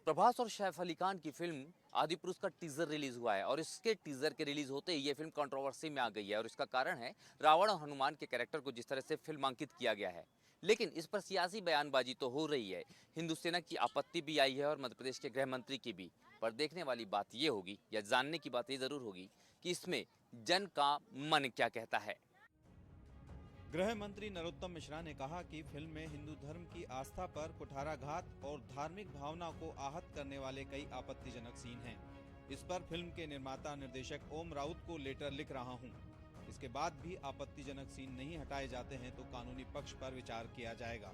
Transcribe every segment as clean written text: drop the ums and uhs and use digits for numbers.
प्रभास और सैफ अली खान की फिल्म आदिपुरुष का टीजर रिलीज हुआ है और इसके टीजर के रिलीज होते ही ये फिल्म कंट्रोवर्सी में आ गई है और इसका कारण है रावण और हनुमान के कैरेक्टर को जिस तरह से फिल्मांकित किया गया है। लेकिन इस पर सियासी बयानबाजी तो हो रही है, हिंदू सेना की आपत्ति भी आई है और मध्य प्रदेश के गृह मंत्री की भी। पर देखने वाली बात ये होगी या जानने की बात ये जरूर होगी कि इसमें जन का मन क्या कहता है। गृह मंत्री नरोत्तम मिश्रा ने कहा कि फिल्म में हिंदू धर्म की आस्था पर कुठाराघात और धार्मिक भावना को आहत करने वाले कई आपत्तिजनक सीन हैं। इस पर फिल्म के निर्माता निर्देशक ओम राउत को लेटर लिख रहा हूं। इसके बाद भी आपत्तिजनक सीन नहीं हटाए जाते हैं तो कानूनी पक्ष पर विचार किया जाएगा।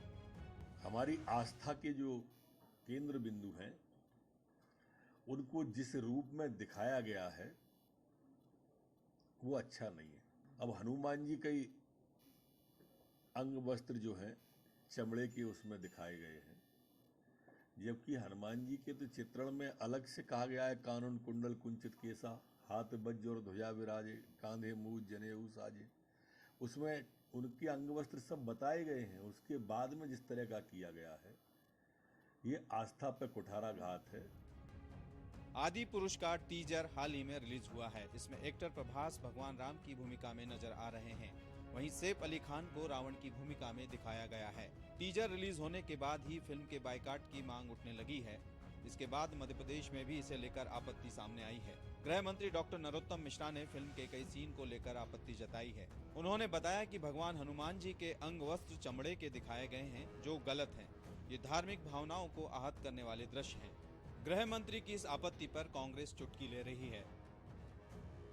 हमारी आस्था के जो केंद्र बिंदु हैं उनको जिस रूप में दिखाया गया है वो अच्छा नहीं है। अब हनुमान जी कई अंग वस्त्र जो हैं चमड़े के उसमें दिखाए गए हैं, जबकि हनुमान जी के तो चित्रण में अलग से कहा गया है कानून कुंडल कुंचित केसा, हाथ वज्र और ध्वजा विराजे, कांधे मूज जनेऊ साजे। उसमें उनके अंग वस्त्र सब बताए गए हैं। उसके बाद में जिस तरह का किया गया है ये आस्था पर कुठाराघात है। आदि पुरुष का टीजर हाल ही में रिलीज हुआ है। इसमें एक्टर प्रभास भगवान राम की भूमिका में नजर आ रहे हैं। वहीं सैफ अली खान को रावण की भूमिका में दिखाया गया है। टीजर रिलीज होने के बाद ही फिल्म के बायकॉट की मांग उठने लगी है। इसके बाद मध्य प्रदेश में भी इसे लेकर आपत्ति सामने आई है। गृह मंत्री डॉक्टर नरोत्तम मिश्रा ने फिल्म के कई सीन को लेकर आपत्ति जताई है। उन्होंने बताया कि भगवान हनुमान जी के अंग वस्त्र चमड़े के दिखाए गए हैं जो गलत हैं। ये धार्मिक भावनाओं को आहत करने वाले दृश्य हैं। गृह मंत्री की इस आपत्ति पर कांग्रेस चुटकी ले रही है।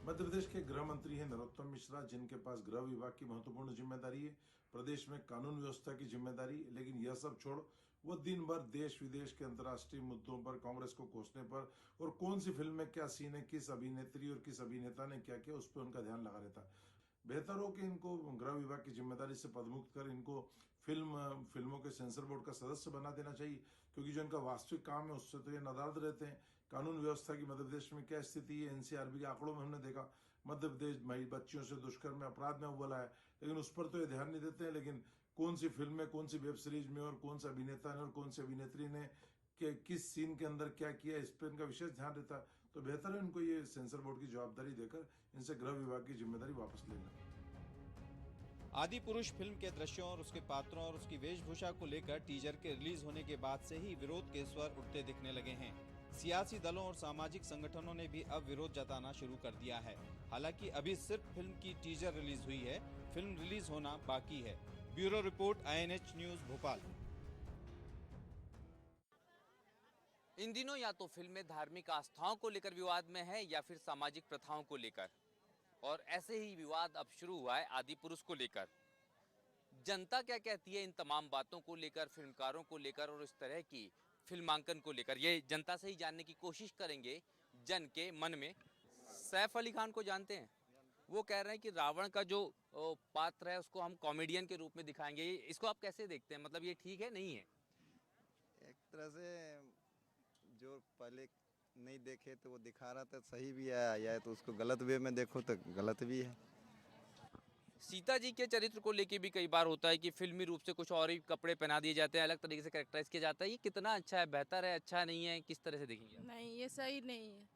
मध्य प्रदेश के गृह मंत्री हैं नरोत्तम मिश्रा, जिनके पास गृह विभाग की महत्वपूर्ण जिम्मेदारी है, प्रदेश में कानून व्यवस्था की जिम्मेदारी। लेकिन यह सब छोड़ वो दिन भर देश विदेश के अंतर्राष्ट्रीय मुद्दों पर कांग्रेस को कोसने पर और कौन सी फिल्म में क्या सीन है, किस अभिनेत्री और किस अभिनेता ने क्या किया, उस पर उनका ध्यान लगा रहता है। बेहतर हो कि इनको गृह विभाग की जिम्मेदारी से पदमुक्त कर इनको फिल्मों के सेंसर बोर्ड का सदस्य बना देना चाहिए, क्योंकि जो इनका वास्तविक काम है उससे तो ये नादार्द रहते हैं। कानून व्यवस्था की मध्य प्रदेश में क्या स्थिति है, एनसीआरबी के आंकड़ों में हमने देखा मध्य प्रदेश बच्चियों से दुष्कर्म में अपराध में अव्वल है, लेकिन उस पर तो ये ध्यान नहीं देते हैं। लेकिन कौन सी फिल्म में, कौन सी वेब सीरीज में और कौन सा अभिनेता ने और कौन सी अभिनेत्री ने किस सीन के अंदर क्या किया, इस पर इनका विशेष ध्यान रहता है। तो बेहतर है इनको ये सेंसर बोर्ड की जवाबदारी देकर इनसे गृह विभाग की जिम्मेदारी वापस लेना। आदि पुरुष फिल्म के दृश्यों और उसके पात्रों और उसकी वेशभूषा को लेकर टीजर के रिलीज होने के बाद से ही विरोध के स्वर उठते दिखने लगे हैं। सियासी दलों और सामाजिक संगठनों ने भी अब विरोध जताना शुरू कर दिया है। हालांकि अभी सिर्फ फिल्म की टीजर रिलीज हुई है, फिल्म रिलीज होना बाकी है। Bureau report, INH news, Bhopal. इन दिनों या तो फिल्में धार्मिक आस्थाओं को लेकर विवाद में है या फिर सामाजिक प्रथाओं को लेकर, और ऐसे ही विवाद अब शुरू हुआ है आदि पुरुष को लेकर। जनता क्या कहती है इन तमाम बातों को लेकर, फिल्मकारों को लेकर और इस तरह की फिल्मांकन को लेकर, ये जनता से ही जानने की कोशिश करेंगे जन के मन में। सैफ अली खान को जानते हैं, वो कह रहे हैं कि रावण का जो पात्र है उसको हम कॉमेडियन के रूप में दिखाएंगे। इसको आप कैसे देखते हैं, मतलब ये ठीक है नहीं है? एक तरह से जो पहले नहीं देखे तो वो दिखा रहा था सही भी है, या तो उसको गलत वे में देखो तो गलत भी है। सीता जी के चरित्र को लेके भी कई बार होता है कि फिल्मी रूप से कुछ और ही कपड़े पहना दिए जाते हैं, अलग तरीके से कैरेक्टराइज किया जाता है। ये कितना अच्छा है, बेहतर है, अच्छा नहीं है, किस तरह से देखेंगे आप? नहीं, ये सही नहीं है।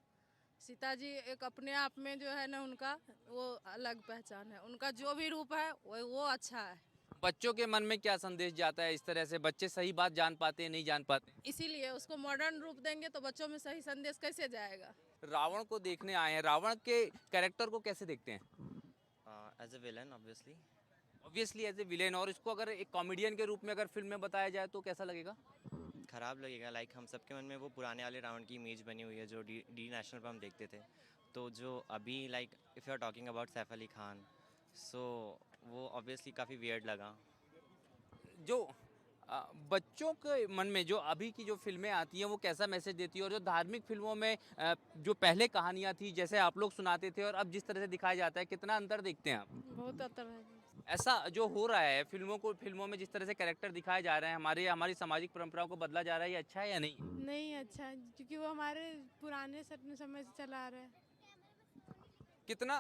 सीता जी एक अपने आप में जो है ना, उनका वो अलग पहचान है, उनका जो भी रूप है वो अच्छा है। बच्चों के मन में क्या संदेश जाता है इस तरह से? बच्चे सही बात जान पाते हैं, नहीं जान पाते? इसीलिए उसको मॉडर्न रूप देंगे तो बच्चों में सही संदेश कैसे जाएगा। रावण को देखने आए हैं, रावण के कैरेक्टर को कैसे देखते हैं? As a villain obviously. Obviously as a villain. और इसको अगर एक कॉमेडियन के रूप में अगर फिल्म में बताया जाए तो कैसा लगेगा? ख़राब लगेगा। लाइक हम सबके मन में वो पुराने वाले रावण की इमेज बनी हुई है जो डी नेशनल पर हम देखते थे। तो जो अभी like if you are talking about Saif Ali Khan, so वो ऑब्वियसली काफ़ी वियर्ड लगा। जो बच्चों के मन में जो अभी की जो फिल्में आती हैं वो कैसा मैसेज देती है, और जो धार्मिक फिल्मों में जो पहले कहानियाँ थी जैसे आप लोग सुनाते थे और अब जिस तरह से दिखाया जाता है, कितना अंतर देखते हैं आप? बहुत अंतर है। ऐसा जो हो रहा है फिल्मों में जिस तरह से कैरेक्टर दिखाए जा रहे हैं, हमारी सामाजिक परंपराओं को बदला जा रहा है, ये अच्छा है या नहीं? नहीं अच्छा है, क्योंकि वो हमारे पुराने समय से चला आ रहा है। कितना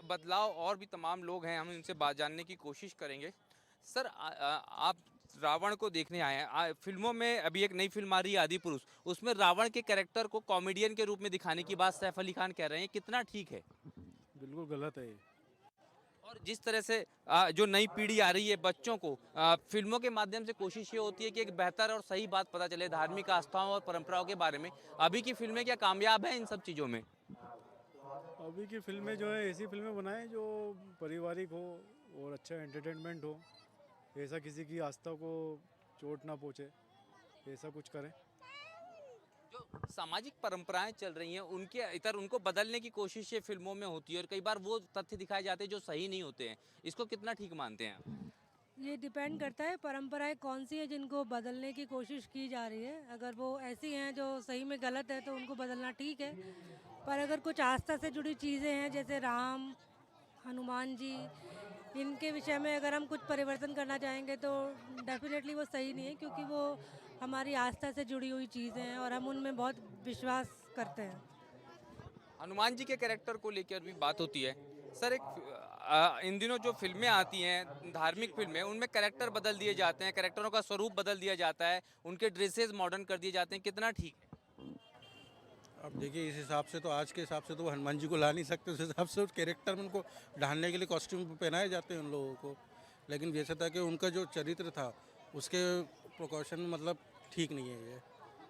बदलाव, और भी तमाम लोग हैं, हम उनसे बात जानने की कोशिश करेंगे। सर आप रावण को देखने आए हैं। फिल्मों में अभी एक नई फिल्म आ रही है आदि पुरुष, उसमें रावण के कैरेक्टर को कॉमेडियन के रूप में दिखाने की बात सैफ अली खान कह रहे हैं, कितना ठीक है? बिल्कुल गलत है ये। और जिस तरह से जो नई पीढ़ी आ रही है बच्चों को फिल्मों के माध्यम से कोशिश ये होती है कि एक बेहतर और सही बात पता चले धार्मिक आस्थाओं और परंपराओं के बारे में, अभी की फिल्में क्या कामयाब हैं इन सब चीज़ों में? अभी की फिल्में जो है ऐसी फिल्में बनाएं जो पारिवारिक हो और अच्छा एंटरटेनमेंट हो, ऐसा किसी की आस्था को चोट ना पहुँचे, ऐसा कुछ करें। जो सामाजिक परंपराएं चल रही हैं उनके इतर उनको बदलने की कोशिश ये फिल्मों में होती है और कई बार वो तथ्य दिखाए जाते हैं जो सही नहीं होते हैं, इसको कितना ठीक मानते हैं आप? ये डिपेंड करता है परंपराएं कौन सी है जिनको बदलने की कोशिश की जा रही है। अगर वो ऐसी हैं जो सही में गलत है तो उनको बदलना ठीक है, पर अगर कुछ आस्था से जुड़ी चीज़ें हैं जैसे राम, हनुमान जी, इनके विषय में अगर हम कुछ परिवर्तन करना चाहेंगे तो डेफिनेटली वो सही नहीं है, क्योंकि वो हमारी आस्था से जुड़ी हुई चीज़ें हैं और हम उनमें बहुत विश्वास करते हैं। हनुमान जी के कैरेक्टर को लेकर भी बात होती है। सर, इन दिनों जो फिल्में आती हैं धार्मिक फिल्में, उनमें कैरेक्टर बदल दिए जाते हैं, कैरेक्टरों का स्वरूप बदल दिया जाता है, उनके ड्रेसेस मॉडर्न कर दिए जाते हैं, कितना ठीक है? अब देखिए, इस हिसाब से तो आज के हिसाब से तो वो हनुमान जी को ला नहीं सकते, उस हिसाब से उस कैरेक्टर में उनको ढालने के लिए कॉस्ट्यूम पहनाए जाते हैं उन लोगों को। लेकिन वैसे था कि उनका जो चरित्र था उसके प्रिकॉशन मतलब ठीक नहीं है ये।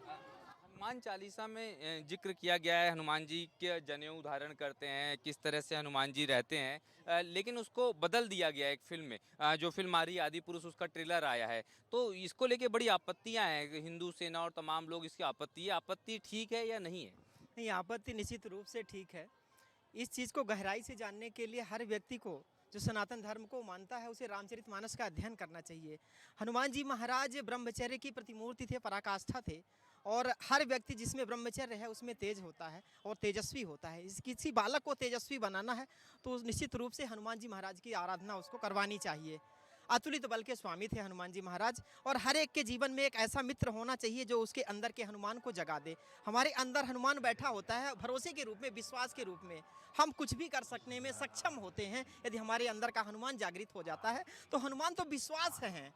हनुमान चालीसा में जिक्र किया गया है, हनुमान जी के जनेऊ धारण करते हैं, किस तरह से हनुमान जी रहते हैं, लेकिन उसको बदल दिया गया है एक फिल्म में। जो फिल्म आ रही है आदि पुरुष, उसका ट्रेलर आया है, तो इसको लेके बड़ी आपत्तियां हैं, हिंदू सेना और तमाम लोग इसकी आपत्ति ठीक है या नहीं है? नहीं, आपत्ति निश्चित रूप से ठीक है। इस चीज़ को गहराई से जानने के लिए हर व्यक्ति को जो सनातन धर्म को मानता है उसे रामचरितमानस का अध्ययन करना चाहिए। हनुमान जी महाराज ब्रह्मचर्य की प्रतिमूर्ति थे, पराकाष्ठा थे, और हर व्यक्ति जिसमें ब्रह्मचर्य है उसमें तेज होता है और तेजस्वी होता है। किसी बालक को तेजस्वी बनाना है तो निश्चित रूप से हनुमान जी महाराज की आराधना उसको करवानी चाहिए। अतुलित बल के स्वामी थे हनुमान जी महाराज, और हर एक के जीवन में एक ऐसा मित्र होना चाहिए जो उसके अंदर के हनुमान को जगा दे। हमारे अंदर हनुमान बैठा होता है भरोसे के रूप में, विश्वास के रूप में। हम कुछ भी कर सकने में सक्षम होते हैं यदि हमारे अंदर का हनुमान जागृत हो जाता है। तो हनुमान तो विश्वास है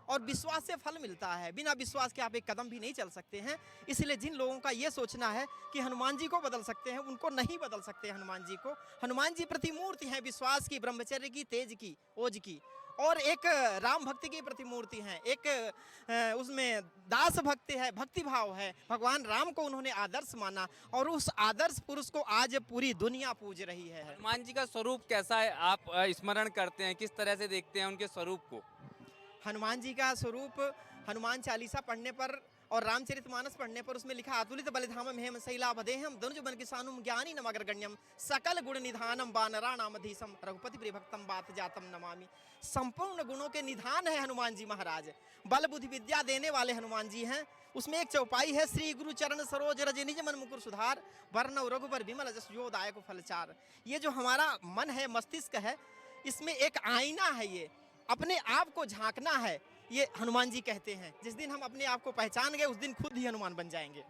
और विश्वास से फल मिलता है, बिना विश्वास के आप एक कदम भी नहीं चल सकते हैं। इसलिए जिन लोगों का ये सोचना है कि हनुमान जी को बदल सकते हैं, उनको नहीं बदल सकते हनुमान जी को। हनुमान जी प्रतिमूर्ति हैं विश्वास की, ब्रह्मचर्य की, तेज की, ओज की, और एक राम भक्ति की प्रतिमूर्ति हैं। एक उसमें दास भक्ति है, भक्ति भाव है। भगवान राम को उन्होंने आदर्श माना और उस आदर्श पुरुष को आज पूरी दुनिया पूज रही है। हनुमान जी का स्वरूप कैसा है, आप स्मरण करते हैं, किस तरह से देखते हैं उनके स्वरूप को? हनुमान जी का स्वरूप हनुमान चालीसा पढ़ने पर और रामचरितमानस पढ़ने पर उसमें लिखा, अतुलित बलिधामम हेम शैलाभदेहम धनुजबन किसानुम ज्ञानी नमग्रगण्यम सकल गुण निधानम वानराणामधीशम रघुपति प्रिभक्तम बात जातम नमामि। संपूर्ण गुणों के निधान है हनुमान जी महाराज, बल बुद्धि विद्या देने वाले हनुमान जी हैं। उसमें एक चौपाई है, श्री गुरु चरण सरोज रज निज मन मुकुर सुधार वर्णव रघुबर विमल जस जो दायक फलचार। ये जो हमारा मन है, मस्तिष्क है, इसमें एक आईना है, ये अपने आप को झांकना है, ये हनुमान जी कहते हैं। जिस दिन हम अपने आप को पहचान गए उस दिन खुद ही हनुमान बन जाएंगे।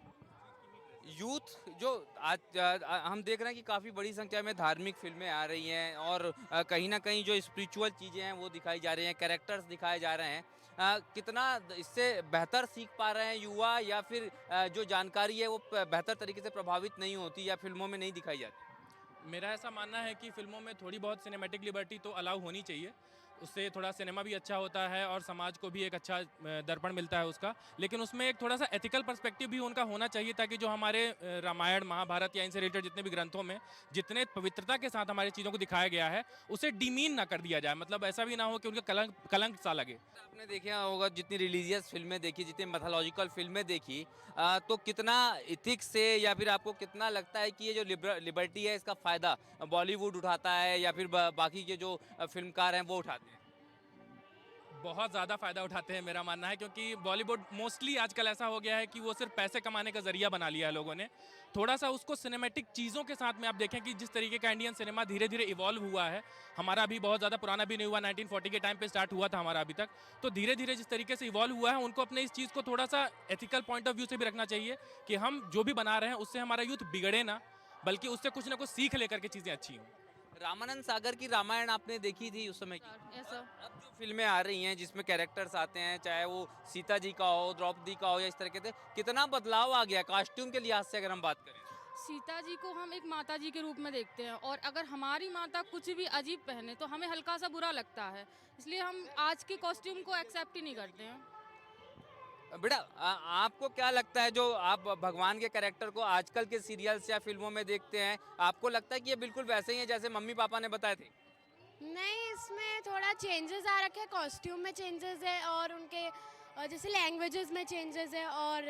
यूथ जो आज हम देख रहे हैं कि काफ़ी बड़ी संख्या में धार्मिक फिल्में आ रही हैं और कहीं ना कहीं जो स्पिरिचुअल चीज़ें हैं वो दिखाई जा रही हैं, कैरेक्टर्स दिखाए जा रहे हैं। कितना इससे बेहतर सीख पा रहे हैं युवा, या फिर जो जानकारी है वो बेहतर तरीके से प्रभावित नहीं होती या फिल्मों में नहीं दिखाई जाती? मेरा ऐसा मानना है कि फिल्मों में थोड़ी बहुत सिनेमैटिक लिबर्टी तो अलाउ होनी चाहिए, उससे थोड़ा सिनेमा भी अच्छा होता है और समाज को भी एक अच्छा दर्पण मिलता है उसका। लेकिन उसमें एक थोड़ा सा एथिकल पर्सपेक्टिव भी उनका होना चाहिए, ताकि जो हमारे रामायण, महाभारत या इनसे रिलेटेड जितने भी ग्रंथों में जितने पवित्रता के साथ हमारी चीज़ों को दिखाया गया है उसे डिमीन ना कर दिया जाए। मतलब ऐसा भी ना हो कि उनके कलंक सा लगे। आपने देखा होगा जितनी रिलीजियस फिल्में देखी, जितनी मैथोलॉजिकल फिल्में देखी, तो कितना इथिक्स से या फिर आपको कितना लगता है कि ये जो लिबर्टी है इसका फ़ायदा बॉलीवुड उठाता है या फिर बाकी के जो फिल्मकार हैं वो उठाते हैं? बहुत ज़्यादा फ़ायदा उठाते हैं मेरा मानना है, क्योंकि बॉलीवुड मोस्टली आजकल ऐसा हो गया है कि वो सिर्फ पैसे कमाने का ज़रिया बना लिया है लोगों ने। थोड़ा सा उसको सिनेमैटिक चीज़ों के साथ में आप देखें कि जिस तरीके का इंडियन सिनेमा धीरे धीरे इवॉल्व हुआ है, हमारा अभी बहुत ज़्यादा पुराना भी नहीं हुआ, 1940 के टाइम पे स्टार्ट हुआ था हमारा अभी तक, तो धीरे धीरे जिस तरीके से इवॉल्व हुआ है उनको अपने इस चीज़ को थोड़ा सा एथिकल पॉइंट ऑफ व्यू से भी रखना चाहिए कि हम जो भी बना रहे हैं उससे हमारा यूथ बिगड़े ना, बल्कि उससे कुछ ना कुछ सीख लेकर के चीज़ें अच्छी हों। रामानंद सागर की रामायण आपने देखी थी उस समय की? ऐसा अब जो फिल्में आ रही हैं जिसमें कैरेक्टर्स आते हैं, चाहे वो सीता जी का हो, द्रौपदी का हो या इस तरीके से, कितना बदलाव आ गया कॉस्ट्यूम के लिहाज से अगर हम बात करें? सीता जी को हम एक माता जी के रूप में देखते हैं और अगर हमारी माता कुछ भी अजीब पहने तो हमें हल्का सा बुरा लगता है, इसलिए हम आज के कॉस्ट्यूम को एक्सेप्ट ही नहीं करते हैं। बेटा आपको क्या लगता है, जो आप भगवान के कैरेक्टर को आजकल के सीरियल्स या फिल्मों में देखते हैं, आपको लगता है कि ये बिल्कुल वैसे ही है जैसे मम्मी पापा ने बताए थे? नहीं, इसमें थोड़ा चेंजेस आ रखे हैं, कॉस्ट्यूम में चेंजेस है और उनके जैसे लैंग्वेजेस में चेंजेस है और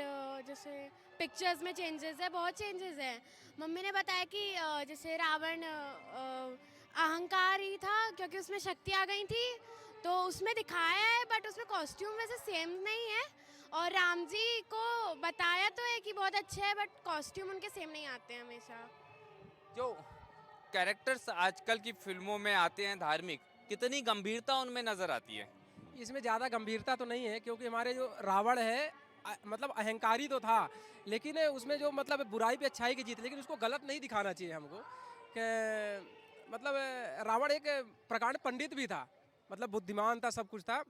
जैसे पिक्चर्स में चेंजेस है, बहुत चेंजेस हैं। मम्मी ने बताया कि जैसे रावण अहंकारी था क्योंकि उसमें शक्ति आ गई थी, तो उसमें दिखाया है, बट उसमें कॉस्ट्यूम वैसे सेम नहीं है। और राम जी को बताया तो है कि बहुत अच्छे है, बट कॉस्ट्यूम उनके सेम नहीं आते हैं हमेशा। जो कैरेक्टर्स आजकल की फिल्मों में आते हैं धार्मिक, कितनी गंभीरता उनमें नजर आती है? इसमें ज़्यादा गंभीरता तो नहीं है, क्योंकि हमारे जो रावण है मतलब अहंकारी तो था, लेकिन उसमें जो मतलब बुराई पे अच्छाई की जीत, लेकिन उसको गलत नहीं दिखाना चाहिए हमको कि मतलब रावण एक प्रकांड पंडित भी था, मतलब बुद्धिमान था, सब कुछ था।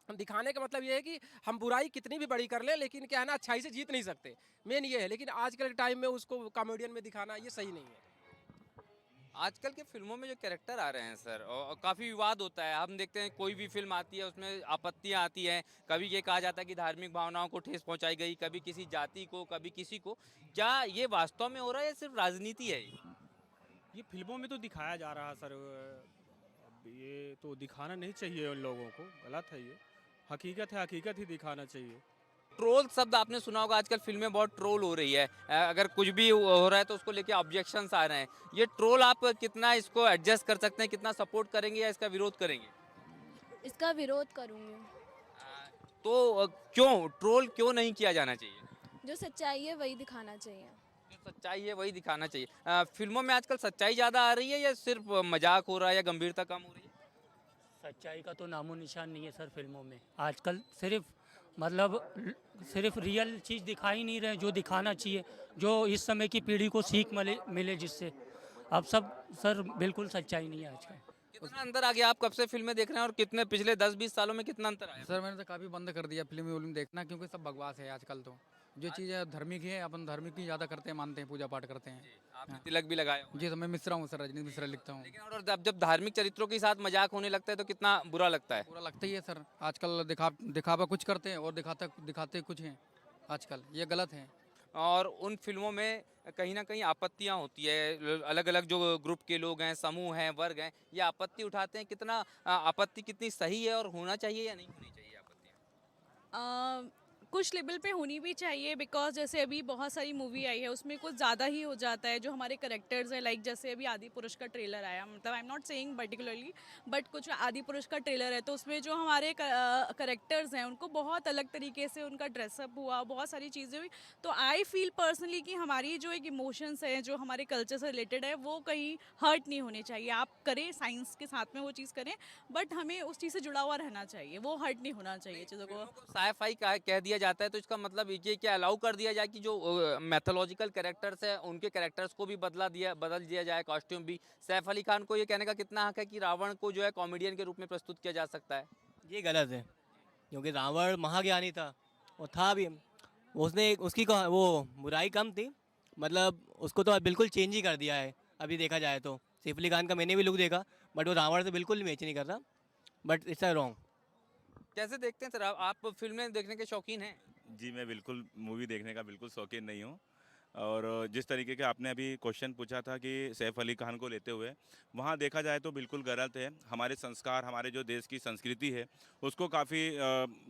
दिखाने का मतलब ये है कि हम बुराई कितनी भी बड़ी कर लें, लेकिन क्या है ना, अच्छाई से जीत नहीं सकते, मेन ये है। लेकिन आजकल के टाइम में उसको कॉमेडियन में दिखाना ये सही नहीं है। आजकल के फिल्मों में जो कैरेक्टर आ रहे हैं सर, और काफ़ी विवाद होता है, हम देखते हैं कोई भी फिल्म आती है उसमें आपत्तियां आती हैं, कभी ये कहा जाता है कि धार्मिक भावनाओं को ठेस पहुंचाई गई, कभी किसी जाति को, कभी किसी को। क्या ये वास्तव में हो रहा है या सिर्फ राजनीति है ये फिल्मों में तो दिखाया जा रहा है सर, अब ये तो दिखाना नहीं चाहिए उन लोगों को, गलत है ये। हकीकत है, हकीकत ही दिखाना चाहिए। ट्रोल शब्द आपने सुना होगा, आजकल फिल्में बहुत ट्रोल हो रही है, अगर कुछ भी हो रहा है तो उसको लेके ऑब्जेक्शंस आ रहे हैं। ये ट्रोल आप कितना इसको एडजस्ट कर सकते हैं, कितना सपोर्ट करेंगे या इसका विरोध करेंगे? इसका विरोध करूँगी। तो क्यों ट्रोल क्यों नहीं किया जाना चाहिए? जो सच्चाई है वही दिखाना चाहिए। जो सच्चाई है वही दिखाना चाहिए। फिल्मों में आजकल सच्चाई ज़्यादा आ रही है या सिर्फ मजाक हो रहा है या गंभीरता कम हो रही है? सच्चाई का तो नामो निशान नहीं है सर फिल्मों में आजकल, सिर्फ रियल चीज़ दिखा ही नहीं रहे जो दिखाना चाहिए, जो इस समय की पीढ़ी को सीख मिले जिससे। अब सब सर बिल्कुल सच्चाई नहीं है आजकल। कितना अंतर आ गया? आप कब से फिल्में देख रहे हैं और कितने पिछले 10-20 सालों में कितना अंतर आया? सर मैंने तो काफ़ी बंद कर दिया फिल्म देखना, क्योंकि सब बकवास है आजकल। तो जो चीज़ें धार्मिक है अपन धार्मिक ही ज़्यादा करते हैं, मानते हैं, पूजा पाठ करते हैं। आपने तिलक भी लगाया? जी तो मैं मिश्रा हूँ सर, रजनीश मिश्रा लिखता हूँ। लेकिन और जब धार्मिक चरित्रों के साथ मजाक होने लगता है तो कितना बुरा लगता है? बुरा लगता ही है सर। आजकल दिखावा कुछ करते हैं और दिखाते कुछ हैं आजकल, ये गलत है। और उन फिल्मों में कहीं ना कहीं आपत्तियां होती है, अलग अलग जो ग्रुप के लोग हैं, समूह हैं, वर्ग हैं, ये आपत्ति उठाते हैं। कितना आपत्ति कितनी सही है और होना चाहिए या नहीं होनी चाहिए आपत्तियां? कुछ लेवल पे होनी भी चाहिए, बिकॉज जैसे अभी बहुत सारी मूवी आई है उसमें कुछ ज़्यादा ही हो जाता है। जो हमारे करेक्टर्स हैं, लाइक जैसे अभी आदि पुरुष का ट्रेलर आया, मतलब I am not saying particularly, but कुछ आदि पुरुष का ट्रेलर है तो उसमें जो हमारे करेक्टर्स हैं उनको बहुत अलग तरीके से उनका ड्रेसअप हुआ, बहुत सारी चीज़ें हुई। तो आई फील पर्सनली कि हमारी जो एक इमोशंस हैं जो हमारे कल्चर से रिलेटेड है वो कहीं हर्ट नहीं होने चाहिए। आप करें साइंस के साथ में वो चीज़ करें, बट हमें उस चीज़ से जुड़ा हुआ रहना चाहिए, वो हर्ट नहीं होना चाहिए चीज़ों को। साई-फाई कह दिया जाता है तो इसका मतलब ये क्या अलाउ कर दिया जाए कि जो मैथोलॉजिकल कैरेक्टर्स है उनके कैरेक्टर्स को भी बदल दिया जाए, कॉस्ट्यूम भी? सैफ अली खान को ये कहने का कितना हक है कि रावण को जो है कॉमेडियन के रूप में प्रस्तुत किया जा सकता है? ये गलत है, क्योंकि रावण महाज्ञानी था, वो था भी, उसकी वो बुराई कम थी, मतलब उसको तो बिल्कुल चेंज ही कर दिया है। अभी देखा जाए तो सैफ अली खान का मैंने भी लुक देखा, बट वो रावण से बिल्कुल मैच नहीं कर रहा, बट इट्स रॉन्ग। कैसे देखते हैं सर, आप फिल्में देखने के शौकीन हैं? जी मैं बिल्कुल मूवी देखने का बिल्कुल शौकीन नहीं हूँ, और जिस तरीके के आपने अभी क्वेश्चन पूछा था कि सैफ अली खान को लेते हुए, वहाँ देखा जाए तो बिल्कुल गलत है। हमारे संस्कार, हमारे जो देश की संस्कृति है उसको काफ़ी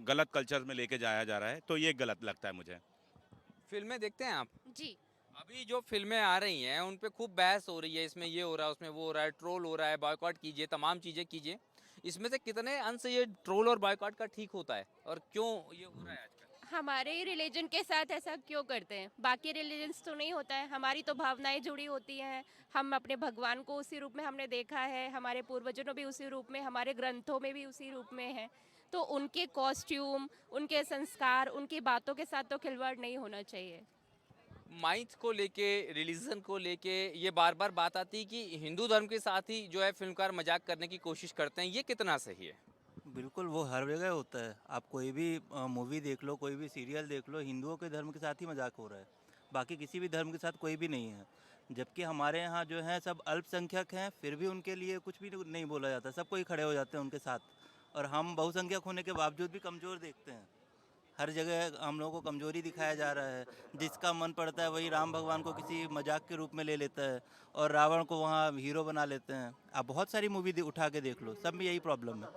गलत कल्चर में लेके जाया जा रहा है, तो ये गलत लगता है मुझे। फिल्में देखते हैं आप? जी। अभी जो फिल्में आ रही हैं उन पे खूब बहस हो रही है, इसमें ये हो रहा है, उसमें वो हो रहा है, ट्रोल हो रहा है, बॉयकॉट कीजिए, तमाम चीज़ें कीजिए। इसमें से कितने अंश ये ट्रोल और बॉयकॉट का ठीक होता है और क्यों ये हो रहा है आजकल? हमारे रिलीजन के साथ ऐसा क्यों करते हैं? बाकी रिलीजन्स तो नहीं होता है, हमारी तो भावनाएं जुड़ी होती हैं। हम अपने भगवान को उसी रूप में हमने देखा है, हमारे पूर्वजों ने भी उसी रूप में, हमारे ग्रंथों में भी उसी रूप में है। तो उनके कॉस्ट्यूम, उनके संस्कार, उनकी बातों के साथ तो खिलवाड़ नहीं होना चाहिए। माइथ को लेके, रिलीजन को लेके ये बार बार बात आती है कि हिंदू धर्म के साथ ही जो है फिल्मकार मजाक करने की कोशिश करते हैं, ये कितना सही है? बिल्कुल, वो हर जगह होता है। आप कोई भी मूवी देख लो, कोई भी सीरियल देख लो, हिंदुओं के धर्म के साथ ही मजाक हो रहा है, बाकी किसी भी धर्म के साथ कोई भी नहीं है। जबकि हमारे यहाँ जो है सब अल्पसंख्यक हैं, फिर भी उनके लिए कुछ भी नहीं बोला जाता, सब कोई खड़े हो जाते हैं उनके साथ। और हम बहुसंख्यक होने के बावजूद भी कमज़ोर देखते हैं। हर जगह हम लोगों को कमज़ोरी दिखाया जा रहा है। जिसका मन पड़ता है वही राम भगवान को किसी मजाक के रूप में ले लेता है और रावण को वहाँ हीरो बना लेते हैं। आप बहुत सारी मूवी उठा के देख लो, सब में यही प्रॉब्लम है।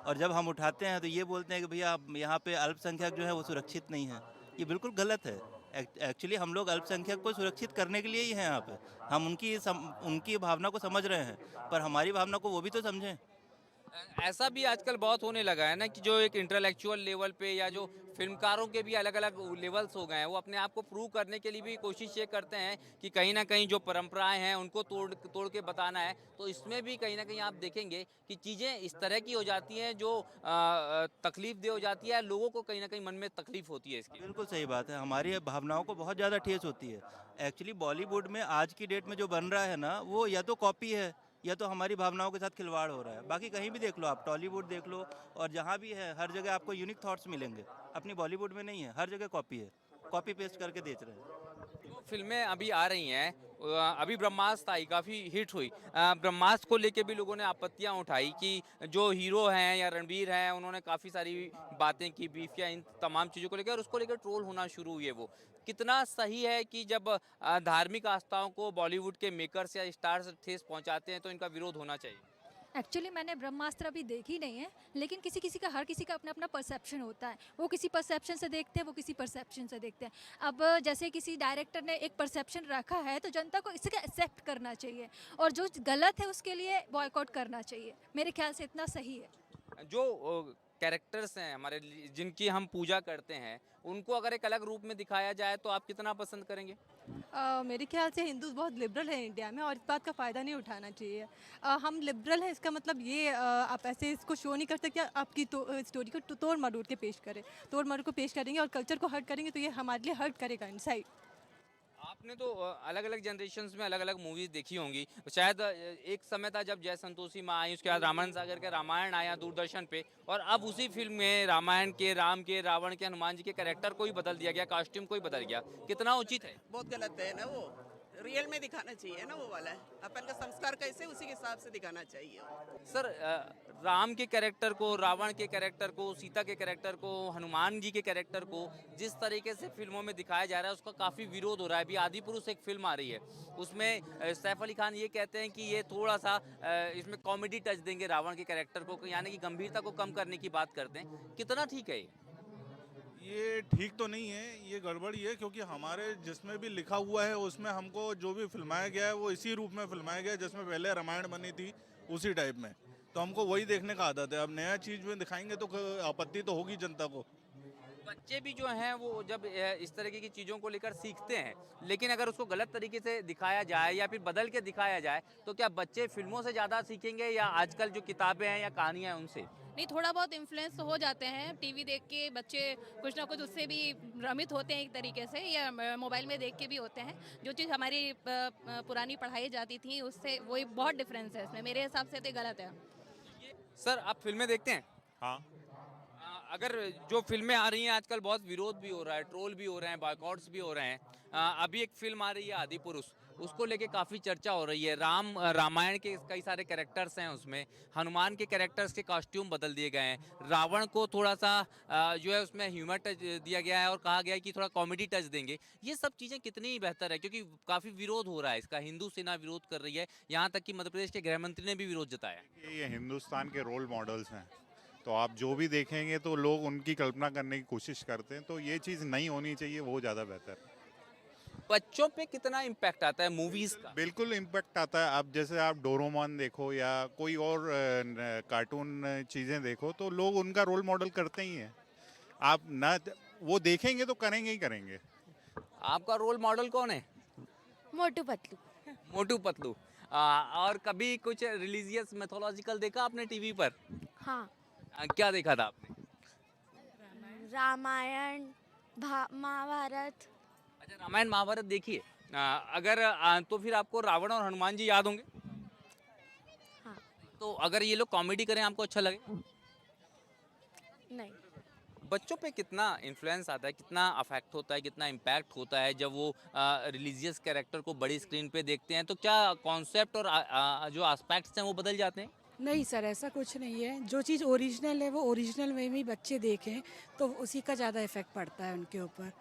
और जब हम उठाते हैं तो ये बोलते हैं कि भैया यहाँ पे अल्पसंख्यक जो है वो सुरक्षित नहीं है। ये बिल्कुल गलत है। एक्चुअली हम लोग अल्पसंख्यक को सुरक्षित करने के लिए ही हैं यहाँ पे। हम उनकी भावना को समझ रहे हैं, पर हमारी भावना को वो भी तो समझें। ऐसा भी आजकल बहुत होने लगा है ना कि जो एक इंटेलेक्चुअल लेवल पे या जो फिल्मकारों के भी अलग अलग लेवल्स हो गए हैं, वो अपने आप को प्रूव करने के लिए भी कोशिश ये करते हैं कि कहीं ना कहीं जो परंपराएं हैं उनको तोड़ के बताना है। तो इसमें भी कहीं ना कहीं आप देखेंगे कि चीज़ें इस तरह की हो जाती हैं जो तकलीफ दे हो जाती है, लोगों को कहीं ना कहीं मन में तकलीफ होती है इसकी। बिल्कुल सही बात है, हमारी भावनाओं को बहुत ज़्यादा ठेस होती है। एक्चुअली बॉलीवुड में आज की डेट में जो बन रहा है ना, वो या तो कॉपी है या तो हमारी भावनाओं के साथ खिलवाड़ हो रहा है। बाकी कहीं भी देख लो, आप टॉलीवुड देख लो और जहाँ भी है, हर जगह आपको यूनिक थॉट्स मिलेंगे। अपनी बॉलीवुड में नहीं है, हर जगह कॉपी है, कॉपी पेस्ट करके बेच रहे हैं। जो फिल्में अभी आ रही हैं, अभी ब्रह्मास्त्र आई, काफ़ी हिट हुई। ब्रह्मास्त्र को लेके भी लोगों ने आपत्तियां उठाई कि जो हीरो हैं या रणबीर हैं, उन्होंने काफ़ी सारी बातें की, बीफ या इन तमाम चीज़ों को लेकर, और उसको लेकर ट्रोल होना शुरू हुए। वो कितना सही है कि जब धार्मिक आस्थाओं को बॉलीवुड के मेकर्स या स्टार्स ठेस पहुंचाते हैं तो इनका विरोध होना चाहिए? एक्चुअली मैंने ब्रह्मास्त्र अभी देखी नहीं है, लेकिन किसी का हर किसी का अपना अपना परसेप्शन होता है। वो किसी परसेप्शन से देखते हैं, वो किसी परसेप्शन से देखते हैं। अब जैसे किसी डायरेक्टर ने एक परसेप्शन रखा है तो जनता को इसका एक्सेप्ट करना चाहिए, और जो गलत है उसके लिए बॉयकॉट करना चाहिए। मेरे ख्याल से इतना सही है। जो कैरेक्टर्स हैं हमारे जिनकी हम पूजा करते हैं, उनको अगर एक अलग रूप में दिखाया जाए तो आप कितना पसंद करेंगे? मेरे ख्याल से हिंदू बहुत लिबरल है इंडिया में, और इस बात का फ़ायदा नहीं उठाना चाहिए। हम लिबरल हैं, इसका मतलब ये आप ऐसे इसको शो नहीं कर सकते आपकी स्टोरी को तोड़ मरोड़ के पेश करें। तोड़ मरोड़ को पेश करेंगे और कल्चर को हर्ट करेंगे तो ये हमारे लिए हर्ट करेगा इनसाइड। आपने तो अलग अलग जनरेशन्स में अलग अलग मूवीज देखी होंगी। शायद एक समय था जब जय संतोषी माँ आई, उसके बाद रामायण सागर के रामायण आया दूरदर्शन पे, और अब उसी फिल्म में रामायण के, राम के, रावण के, हनुमान जी के कैरेक्टर को ही बदल दिया गया, कॉस्ट्यूम को ही बदल गया। कितना उचित है? बहुत गलत है ना, वो रियल में दिखाना चाहिए ना, वो वाला अपन का संस्कार कैसे उसी के हिसाब से दिखाना चाहिए। सर, राम के कैरेक्टर को, रावण के कैरेक्टर को, सीता के कैरेक्टर को, हनुमान जी के कैरेक्टर को जिस तरीके से फिल्मों में दिखाया जा रहा है उसका काफ़ी विरोध हो रहा है। अभी आदि पुरुष एक फिल्म आ रही है, उसमें सैफ अली खान ये कहते हैं कि ये थोड़ा सा इसमें कॉमेडी टच देंगे रावण के कैरेक्टर को, यानी कि गंभीरता को कम करने की बात करते हैं। कितना ठीक है ये? ठीक तो नहीं है, ये गड़बड़ी है, क्योंकि हमारे जिसमें भी लिखा हुआ है उसमें हमको जो भी फिल्माया गया है वो इसी रूप में फिल्माया गया है जिसमें पहले रामायण बनी थी, उसी टाइप में। तो हमको वही देखने का आदत है। अब नया चीज़ में दिखाएंगे तो आपत्ति तो होगी जनता को। बच्चे भी जो हैं वो जब इस तरीके की चीज़ों को लेकर सीखते हैं, लेकिन अगर उसको गलत तरीके से दिखाया जाए या फिर बदल के दिखाया जाए तो क्या बच्चे फिल्मों से ज़्यादा सीखेंगे या आजकल जो किताबें हैं या कहानियाँ हैं उनसे? नहीं, थोड़ा बहुत इन्फ्लुएंस तो हो जाते हैं। टीवी देख के बच्चे कुछ ना कुछ उससे भी भ्रमित होते हैं एक तरीके से, या मोबाइल में देख के भी होते हैं। जो चीज़ हमारी पुरानी पढ़ाई जाती थी उससे वही बहुत डिफरेंस है इसमें, मेरे हिसाब से तो गलत है। सर, आप फिल्में देखते हैं? हाँ। अगर जो फिल्में आ रही हैं आजकल बहुत विरोध भी हो रहा है, ट्रोल भी हो रहे हैं, बॉयकॉट्स भी हो रहे हैं। अभी एक फिल्म आ रही है आदि पुरुष, उसको लेके काफ़ी चर्चा हो रही है। रामायण के कई सारे कैरेक्टर्स हैं उसमें, हनुमान के कैरेक्टर्स के कॉस्ट्यूम बदल दिए गए हैं, रावण को थोड़ा सा जो है उसमें ह्यूमर टच दिया गया है और कहा गया है कि थोड़ा कॉमेडी टच देंगे। ये सब चीज़ें कितनी बेहतर है, क्योंकि काफ़ी विरोध हो रहा है इसका, हिंदू सेना विरोध कर रही है, यहाँ तक कि मध्य प्रदेश के गृह मंत्री ने भी विरोध जताया। ये हिंदुस्तान के रोल मॉडल्स हैं, तो आप जो भी देखेंगे तो लोग उनकी कल्पना करने की कोशिश करते हैं, तो ये चीज़ नहीं होनी चाहिए, वो ज़्यादा बेहतर है। बच्चों पे कितना इम्पैक्ट आता है मूवीज़ का? बिल्कुल इम्पैक्ट आता है। अब जैसे आप डोरेमोन देखो या कोई और कार्टून चीज़ें देखो तो लोग उनका रोल मॉडल करते ही हैं। आप ना वो देखेंगे तो करेंगे ही करेंगे। आपका रोल मॉडल कौन है? मोटू पतलू। मोटू पतलू। और कभी कुछ रिलीजियस मैथोलॉजिकल देखा आपने टीवी पर? हाँ। क्या देखा था आपने? रामायण, महाभारत। अच्छा, रामायण महाभारत देखिए। अगर तो फिर आपको रावण और हनुमान जी याद होंगे। हाँ। तो अगर ये लोग कॉमेडी करें आपको अच्छा लगे? नहीं। बच्चों पे कितना इन्फ्लुएंस आता है, कितना अफेक्ट होता है, कितना इम्पैक्ट होता है जब वो रिलीजियस कैरेक्टर को बड़ी स्क्रीन पे देखते हैं, तो क्या कॉन्सेप्ट और जो एस्पेक्ट्स हैं वो बदल जाते हैं? नहीं सर, ऐसा कुछ नहीं है। जो चीज़ ओरिजिनल है वो ओरिजिनल में ही बच्चे देखें तो उसी का ज़्यादा इफेक्ट पड़ता है उनके ऊपर।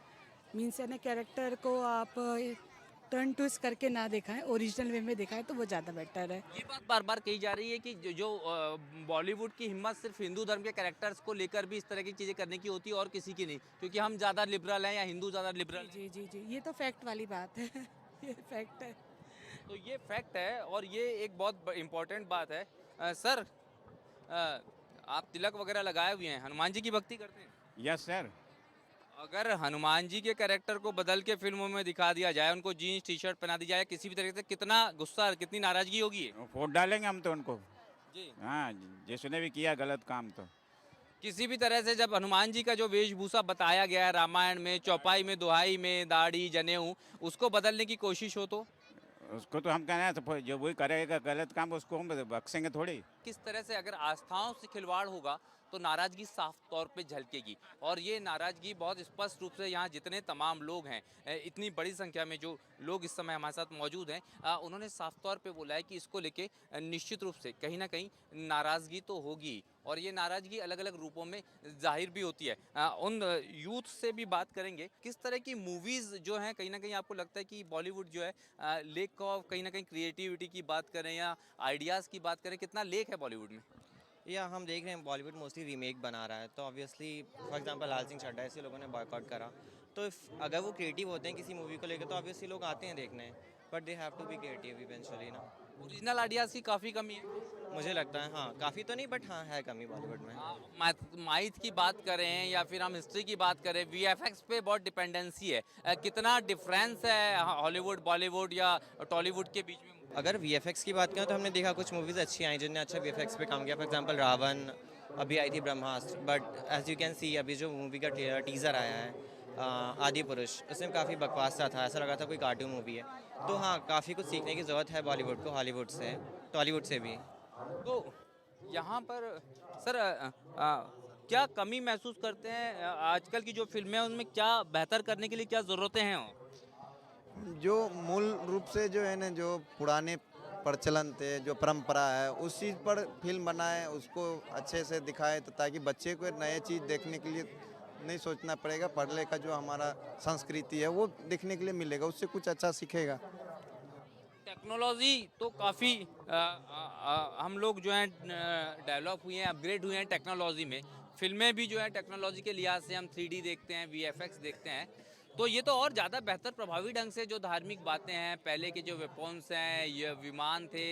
मीन्स यानी कैरेक्टर को आप टर्न ट्विस्ट करके ना दिखाएं, ओरिजिनल वे में दिखाएं तो वो ज़्यादा बेटर है। ये बात बार बार कही जा रही है कि जो बॉलीवुड की हिम्मत सिर्फ हिंदू धर्म के कैरेक्टर्स को लेकर भी इस तरह की चीज़ें करने की होती है और किसी की नहीं, क्योंकि हम ज़्यादा लिबरल हैं या हिंदू ज़्यादा लिबरल। जी जी जी, ये तो फैक्ट वाली बात है। ये फैक्ट है। तो ये फैक्ट है और ये एक बहुत इम्पोर्टेंट बात है। सर, आप तिलक वगैरह लगाए हुए हैं, हनुमान जी की भक्ति करते हैं? Yes sir. अगर हनुमान जी के कैरेक्टर को बदल के फिल्मों में दिखा दिया जाए, उनको जीन्स टी शर्ट पहना दी जाए किसी भी तरीके से, कितना गुस्सा, कितनी नाराजगी होगी? वोट डालेंगे हम तो उनको जी। हाँ, जिसने भी किया गलत काम तो। किसी भी तरह से जब हनुमान जी का जो वेशभूषा बताया गया है रामायण में, चौपाई में, दुहाई में, दाढ़ी, जनेऊ, उसको बदलने की कोशिश हो तो उसको तो हम कहना है तो जो वही करेगा गलत काम उसको हम बख्शेंगे थोड़ी। किस तरह से अगर आस्थाओं से खिलवाड़ होगा तो नाराजगी साफ तौर पे झलकेगी, और ये नाराजगी बहुत स्पष्ट रूप से यहाँ जितने तमाम लोग हैं, इतनी बड़ी संख्या में जो लोग इस समय हमारे साथ मौजूद हैं, उन्होंने साफ तौर पे बोला है कि इसको लेके निश्चित रूप से कहीं ना कहीं नाराज़गी तो होगी, और ये नाराज़गी अलग अलग रूपों में जाहिर भी होती है। उन यूथ से भी बात करेंगे, किस तरह की मूवीज़ जो हैं कहीं ना कहीं आपको लगता है कि बॉलीवुड जो है लेक ऑफ कहीं ना कहीं क्रिएटिविटी की बात करें या आइडियाज़ की बात करें, कितना लेक है बॉलीवुड में? या हम देख रहे हैं बॉलीवुड मोस्टली रीमेक बना रहा है, तो ऑब्वियसली फॉर एग्जांपल लाल सिंह चड्ढा ऐसे लोगों ने बॉयकॉट करा, तो अगर वो क्रिएटिव होते हैं किसी मूवी को लेकर तो ऑब्वियसली लोग आते हैं देखने, but they have to be creative eventually ना। ओरिजिनल आइडियाज़ की काफ़ी कमी है मुझे लगता है। हाँ, काफ़ी तो नहीं बट हाँ है कमी बॉलीवुड में। माइथ की बात करें या फिर हम हिस्ट्री की बात करें, वीएफएक्स पे बहुत डिपेंडेंसी है। कितना डिफरेंस है हॉलीवुड, बॉलीवुड या टॉलीवुड के बीच में? अगर वीएफएक्स की बात करें तो हमने देखा कुछ मूवीज़ अच्छी आई जिनने अच्छा वीएफएक्स पे काम किया। फॉर एग्जांपल रावण, अभी आई थी Brahmastra, but as you can see अभी जो मूवी का टीज़र आया है आदि पुरुष, उसमें काफ़ी बकवास सा था, ऐसा लगा था कोई कार्टून मूवी है। तो हाँ, काफ़ी कुछ सीखने की ज़रूरत है बॉलीवुड को, हॉलीवुड से, टॉलीवुड से भी। तो यहाँ पर सर क्या कमी महसूस करते हैं? आजकल की जो फिल्में हैं उनमें क्या बेहतर करने के लिए क्या ज़रूरतें हैं? जो मूल रूप से जो है ना, जो पुराने प्रचलन थे, जो परंपरा है, उस चीज़ पर फिल्म बनाए, उसको अच्छे से दिखाए, तो ताकि बच्चे को नए चीज़ देखने के लिए नहीं सोचना पड़ेगा। पढ़ने का जो हमारा संस्कृति है वो देखने के लिए मिलेगा, उससे कुछ अच्छा सीखेगा। टेक्नोलॉजी तो काफ़ी हम लोग जो हैं डेवलप हुए हैं, अपग्रेड हुए हैं टेक्नोलॉजी में। फिल्में भी जो है टेक्नोलॉजी के लिहाज से हम 3D देखते हैं, VFX देखते हैं, तो ये तो और ज़्यादा बेहतर प्रभावी ढंग से जो धार्मिक बातें हैं, पहले के जो वेपन्स हैं, ये विमान थे,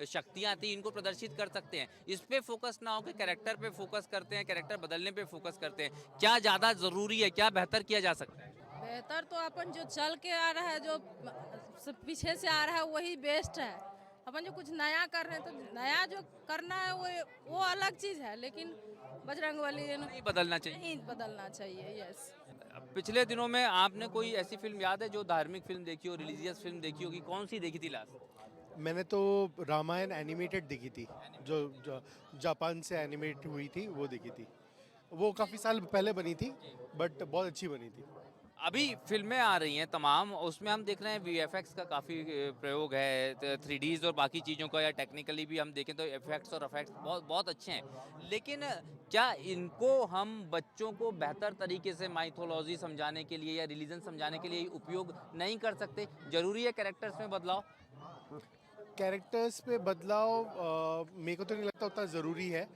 शक्तियाँ थी, इनको प्रदर्शित कर सकते हैं। इस पे फोकस ना होकर कैरेक्टर पे फोकस करते हैं, कैरेक्टर बदलने पे फोकस करते हैं। क्या ज़्यादा ज़रूरी है, क्या बेहतर किया जा सकता है? बेहतर तो अपन जो चल के आ रहा है, जो पीछे से आ रहा है वही बेस्ट है। अपन जो कुछ नया कर रहे हैं तो नया जो करना है वो अलग चीज़ है, लेकिन बजरंगबली नहीं बदलना चाहिए, नहीं बदलना चाहिए। यस। पिछले दिनों में आपने कोई ऐसी फिल्म याद है जो धार्मिक फिल्म देखी हो, रिलीजियस फिल्म देखी होगी? कौन सी देखी थी लास्ट? मैंने तो रामायण एनिमेटेड देखी थी, जो जापान से एनिमेट हुई थी, वो देखी थी। वो काफ़ी साल पहले बनी थी बट बहुत अच्छी बनी थी। अभी फिल्में आ रही हैं तमाम, उसमें हम देख रहे हैं VFX का काफ़ी प्रयोग है, 3Ds और बाकी चीज़ों का, या टेक्निकली भी हम देखें तो इफेक्ट्स और इफेक्ट्स बहुत बहुत अच्छे हैं। लेकिन क्या इनको हम बच्चों को बेहतर तरीके से माइथोलॉजी समझाने के लिए या रिलीजन समझाने के लिए उपयोग नहीं कर सकते? ज़रूरी है कैरेक्टर्स में बदलाव? कैरेक्टर्स पे बदलाव मेरे को तो नहीं लगता उतना ज़रूरी है।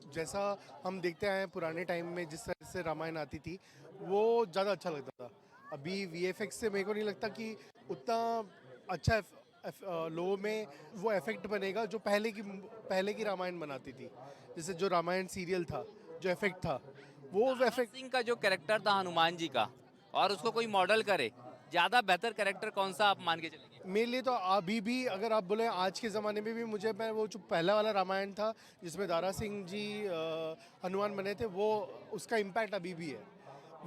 जैसा हम देखते आए हैं पुराने टाइम में, जिस तरह से रामायण आती थी वो ज़्यादा अच्छा लगता था। अभी VFX से मेरे को नहीं लगता कि उतना अच्छा लोगों में वो इफेक्ट बनेगा जो पहले की रामायण बनाती थी। जैसे जो रामायण सीरियल था, जो इफेक्ट था, वो इफेक्ट। सिंह का जो कैरेक्टर था हनुमान जी का, और उसको कोई मॉडल करे, ज़्यादा बेहतर कैरेक्टर कौन सा आप मान के चलेंगे? मेरे लिए तो अभी भी, अगर आप बोले आज के ज़माने में भी, मैं वो जो पहला वाला रामायण था जिसमें दारा सिंह जी हनुमान बने थे, वो उसका इम्पैक्ट अभी भी है।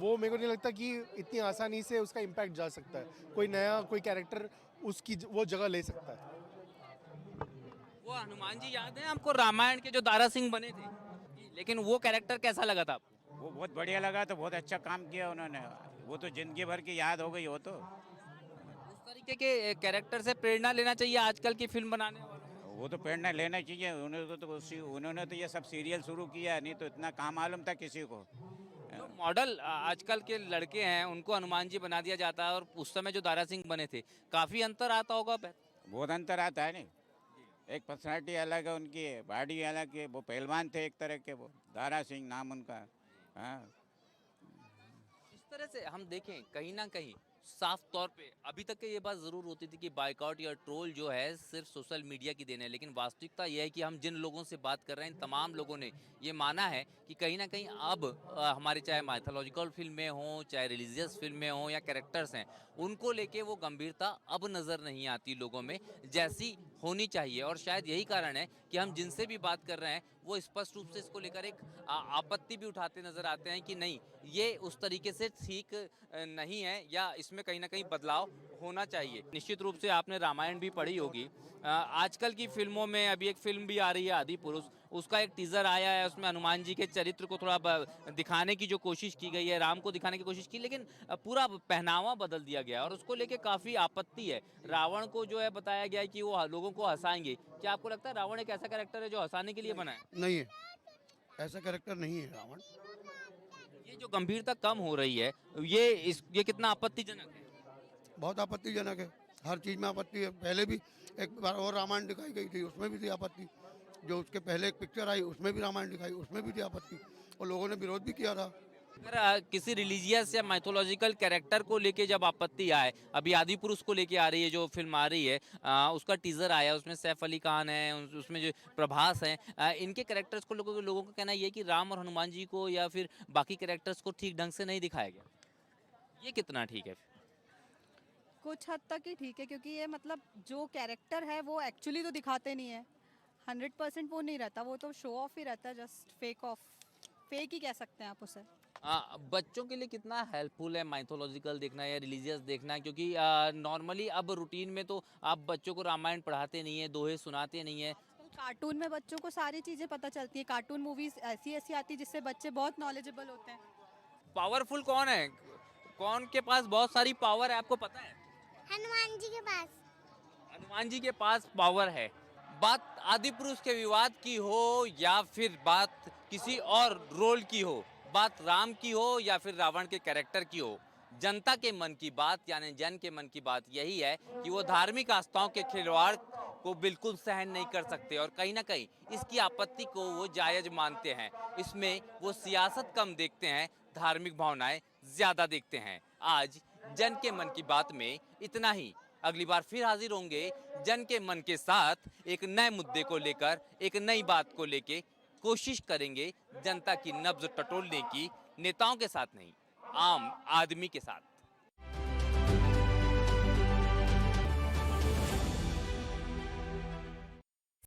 वो मेरे को नहीं लगता कि इतनी आसानी से उसका इम्पैक्ट जा सकता है। कोई नया कोई कैरेक्टर उसकी वो जगह ले सकता है। वो हनुमान जी याद है आपको, रामायण के जो दारा सिंह बने थे, लेकिन वो कैरेक्टर कैसा लगा था आपको? वो बहुत बढ़िया लगा, तो बहुत अच्छा काम किया उन्होंने। वो तो जिंदगी भर की याद हो गई वो तो। उस तरीके के कैरेक्टर से प्रेरणा लेना चाहिए आजकल की फिल्म बनाने वालों। वो तो प्रेरणा लेना चाहिए। उन्होंने तो ये सब सीरियल शुरू किया, नहीं तो इतना काम मालूम था किसी को। जो मॉडल आजकल के लड़के हैं उनको हनुमान जी बना दिया जाता है, और उस समय जो दारा सिंह बने थे, काफी अंतर आता होगा। बहुत अंतर आता है। नहीं, एक पर्सनालिटी अलग है उनकी, बॉडी अलग है। वो पहलवान थे एक तरह के, वो दारा सिंह नाम उनका। हाँ, इस तरह से हम देखें कहीं ना कहीं साफ तौर पे अभी तक ये बात ज़रूर होती थी कि बाइकआउट या ट्रोल जो है सिर्फ सोशल मीडिया की देन है, लेकिन वास्तविकता यह है कि हम जिन लोगों से बात कर रहे हैं, इन तमाम लोगों ने ये माना है कि कहीं ना कहीं अब हमारे चाहे माइथोलॉजिकल फिल्में हों, चाहे रिलीजियस फिल्में हों या कैरेक्टर्स हैं, उनको लेके वो गंभीरता अब नज़र नहीं आती लोगों में जैसी होनी चाहिए। और शायद यही कारण है कि हम जिनसे भी बात कर रहे हैं वो स्पष्ट रूप से इसको लेकर एक आपत्ति भी उठाते नजर आते हैं कि नहीं, ये उस तरीके से ठीक नहीं है, या इसमें कहीं ना कहीं बदलाव होना चाहिए। निश्चित रूप से आपने रामायण भी पढ़ी होगी। आजकल की फिल्मों में अभी एक फिल्म भी आ रही है आदि पुरुष, उसका एक टीज़र आया है, उसमें हनुमान जी के चरित्र को थोड़ा दिखाने की जो कोशिश की गई है, राम को दिखाने की कोशिश की, लेकिन पूरा पहनावा बदल दिया गया और उसको लेके काफ़ी आपत्ति है। रावण को जो है बताया गया है कि वो लोगों को हंसाएंगे। क्या आपको लगता है रावण एक ऐसा कैरेक्टर है जो हंसाने के लिए बना है? नहीं है, ऐसा कैरेक्टर नहीं है रावण। ये जो गंभीरता कम हो रही है, ये कितना आपत्तिजनक है? बहुत आपत्तिजनक है, हर चीज़ में आपत्ति है। पहले भी एक बार और रामायण दिखाई गई थी, उसमें भी थी आपत्ति। जो उसके पहले एक पिक्चर आई उसमें भी रामायण दिखाई, उसमें भी थी आपत्ति, और लोगों ने विरोध भी किया था। अगर किसी रिलीजियस या माइथोलॉजिकल कैरेक्टर को लेके जब आपत्ति आए, अभी आदि पुरुष को लेके आ रही है जो फिल्म आ रही है, उसका टीजर आया, उसमें सैफ अली खान है, उसमें जो प्रभास हैं, इनके कैरेक्टर्स को लोगों का कहना ये है कि राम और हनुमान जी को या फिर बाकी कैरेक्टर्स को ठीक ढंग से नहीं दिखाया गया। ये कितना ठीक है? कुछ हद तक ही ठीक है, क्योंकि ये मतलब जो कैरेक्टर है वो एक्चुअली तो दिखाते नहीं है। 100% वो नहीं रहता, वो तो शो ऑफ ही रहता है, जस्ट फेक ही कह सकते हैं आप उसे। बच्चों के लिए कितना हेल्पफुल है माइथोलॉजिकल देखना या रिलीजियस देखना? क्योंकि नॉर्मली अब रूटीन में तो आप बच्चों को रामायण पढ़ाते नहीं है, दोहे सुनाते नहीं है। कार्टून में बच्चों को सारी चीज़ें पता चलती हैं। कार्टून मूवीज ऐसी आती है जिससे बच्चे बहुत नॉलेजेबल होते हैं। पावरफुल कौन है? कौन के पास बहुत सारी पावर है, आपको पता है? हनुमान जी के पास। हनुमान जी के पास पावर है। बात आदि पुरुष के विवाद की हो या फिर बात किसी और रोल की हो, बात राम की हो या फिर रावण के कैरेक्टर की हो, जनता के मन की बात यानी जन के मन की बात यही है कि वो धार्मिक आस्थाओं के खिलवाड़ को बिल्कुल सहन नहीं कर सकते और कहीं ना कहीं इसकी आपत्ति को वो जायज मानते हैं। इसमें वो सियासत कम देखते हैं, धार्मिक भावनाएं ज़्यादा देखते हैं। आज जन के मन की बात में इतना ही। अगली बार फिर हाजिर होंगे जन के मन के साथ एक नए मुद्दे को लेकर, एक नई बात को लेके। कोशिश करेंगे जनता की नब्ज टटोलने की, नेताओं के साथ नहीं, आम आदमी के साथ।